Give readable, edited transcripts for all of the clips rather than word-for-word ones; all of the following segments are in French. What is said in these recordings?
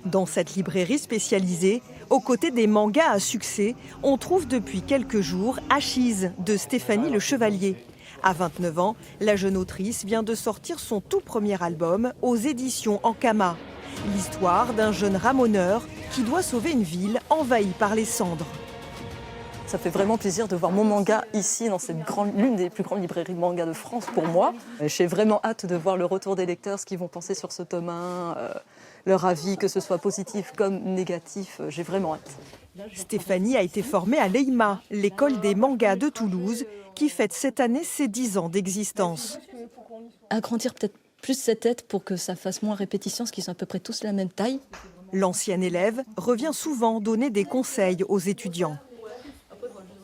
Dans cette librairie spécialisée, aux côtés des mangas à succès, on trouve depuis quelques jours Achise de Stéphanie Le Chevalier. À 29 ans, la jeune autrice vient de sortir son tout premier album aux éditions Ankama. L'histoire d'un jeune ramoneur qui doit sauver une ville envahie par les cendres. Ça fait vraiment plaisir de voir mon manga ici, dans l'une des plus grandes librairies de manga de France pour moi. J'ai vraiment hâte de voir le retour des lecteurs, ce qu'ils vont penser sur ce tome 1, leur avis, que ce soit positif comme négatif. J'ai vraiment hâte. Stéphanie a été formée à l'EIMA, l'école des mangas de Toulouse, qui fête cette année ses 10 ans d'existence. Agrandir peut-être plus cette tête pour que ça fasse moins répétition, parce qu'ils sont à peu près tous la même taille. L'ancienne élève revient souvent donner des conseils aux étudiants.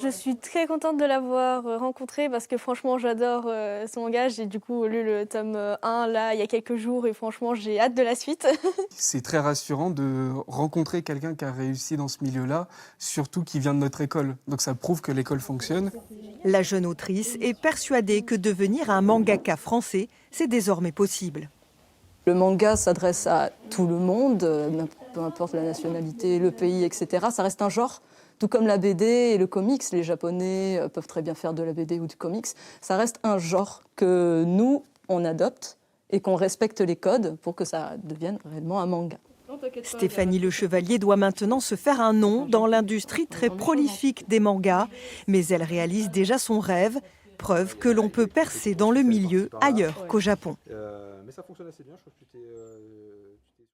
Je suis très contente de l'avoir rencontré parce que franchement j'adore son manga. J'ai du coup lu le tome 1 là il y a quelques jours et franchement j'ai hâte de la suite. C'est très rassurant de rencontrer quelqu'un qui a réussi dans ce milieu-là, surtout qui vient de notre école. Donc ça prouve que l'école fonctionne. La jeune autrice est persuadée que devenir un mangaka français, c'est désormais possible. Le manga s'adresse à tout le monde, peu importe la nationalité, le pays, etc. Ça reste un genre. Tout comme la BD et le comics, les Japonais peuvent très bien faire de la BD ou du comics. Ça reste un genre que nous, on adopte et qu'on respecte les codes pour que ça devienne réellement un manga. Stéphanie Le Chevalier doit maintenant se faire un nom dans l'industrie très prolifique des mangas, mais elle réalise déjà son rêve, preuve que l'on peut percer dans le milieu ailleurs qu'au Japon. Mais ça fonctionne assez bien, je trouve que